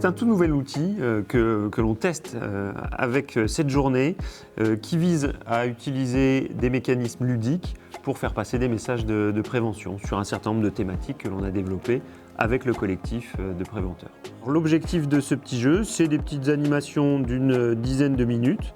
C'est un tout nouvel outil que l'on teste avec cette journée qui vise à utiliser des mécanismes ludiques pour faire passer des messages de prévention sur un certain nombre de thématiques que l'on a développées avec le collectif de préventeurs. L'objectif de ce petit jeu, c'est des petites animations d'une dizaine de minutes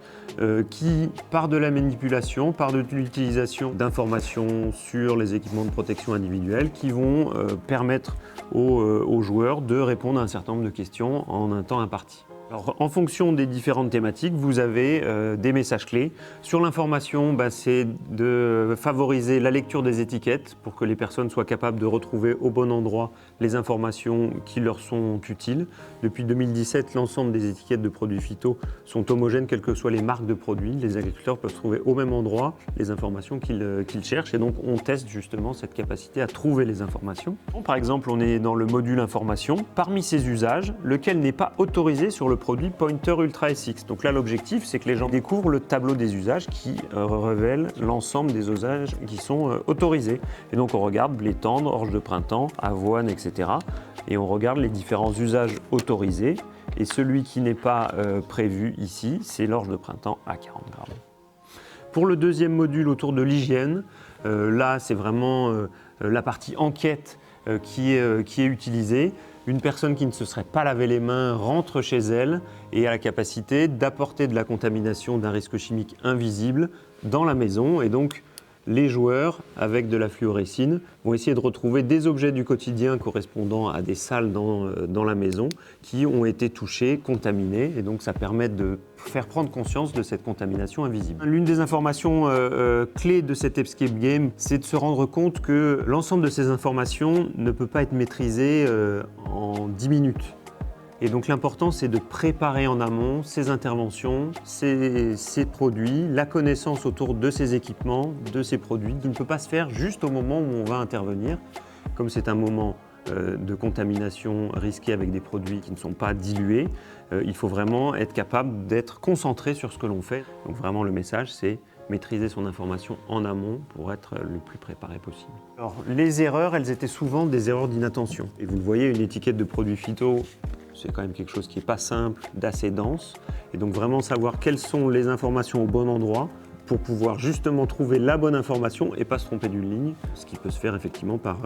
qui, par de la manipulation, par de l'utilisation d'informations sur les équipements de protection individuelle, qui vont permettre aux joueurs de répondre à un certain nombre de questions en un temps imparti. Alors, en fonction des différentes thématiques, vous avez des messages clés. Sur l'information, c'est de favoriser la lecture des étiquettes pour que les personnes soient capables de retrouver au bon endroit les informations qui leur sont utiles. Depuis 2017, l'ensemble des étiquettes de produits phyto sont homogènes, quelles que soient les marques de produits. Les agriculteurs peuvent trouver au même endroit les informations qu'ils cherchent et donc on teste justement cette capacité à trouver les informations. Par exemple, on est dans le module information. Parmi ces usages, lequel n'est pas autorisé sur le produit Pointer Ultra SX. Donc là, l'objectif, c'est que les gens découvrent le tableau des usages qui révèle l'ensemble des usages qui sont autorisés. Et donc, on regarde blé tendre, orge de printemps, avoine, etc. Et on regarde les différents usages autorisés. Et celui qui n'est pas prévu ici, c'est l'orge de printemps à 40 grammes. Pour le deuxième module autour de l'hygiène, là, c'est vraiment la partie enquête qui est utilisée. Une personne qui ne se serait pas lavé les mains rentre chez elle et a la capacité d'apporter de la contamination d'un risque chimique invisible dans la maison. Et donc, les joueurs, avec de la fluorescine, vont essayer de retrouver des objets du quotidien correspondant à des salles dans la maison qui ont été touchés, contaminés. Et donc, ça permet de faire prendre conscience de cette contamination invisible. L'une des informations clés de cet escape game, c'est de se rendre compte que l'ensemble de ces informations ne peut pas être maîtrisé en 10 minutes. Et donc l'important, c'est de préparer en amont ces interventions, ces produits, la connaissance autour de ces équipements, de ces produits, qui ne peut pas se faire juste au moment où on va intervenir. Comme c'est un moment de contamination risquée avec des produits qui ne sont pas dilués, il faut vraiment être capable d'être concentré sur ce que l'on fait. Donc vraiment, le message, c'est maîtriser son information en amont pour être le plus préparé possible. Alors, les erreurs, elles étaient souvent des erreurs d'inattention. Et vous le voyez, une étiquette de produit phyto, c'est quand même quelque chose qui n'est pas simple, d'assez dense. Et donc vraiment savoir quelles sont les informations au bon endroit pour pouvoir justement trouver la bonne information et pas se tromper d'une ligne, ce qui peut se faire effectivement par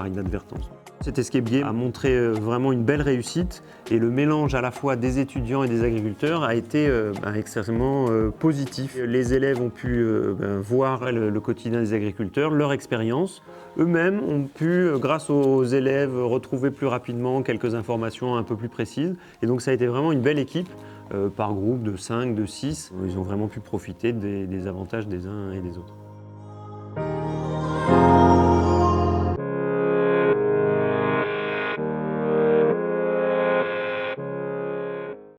inadvertance. Cet escape game a montré vraiment une belle réussite et le mélange à la fois des étudiants et des agriculteurs a été extrêmement positif. Les élèves ont pu voir le quotidien des agriculteurs, leur expérience. Eux-mêmes ont pu, grâce aux élèves, retrouver plus rapidement quelques informations un peu plus précises. Et donc ça a été vraiment une belle équipe par groupe de 5, de 6. Ils ont vraiment pu profiter des avantages des uns et des autres.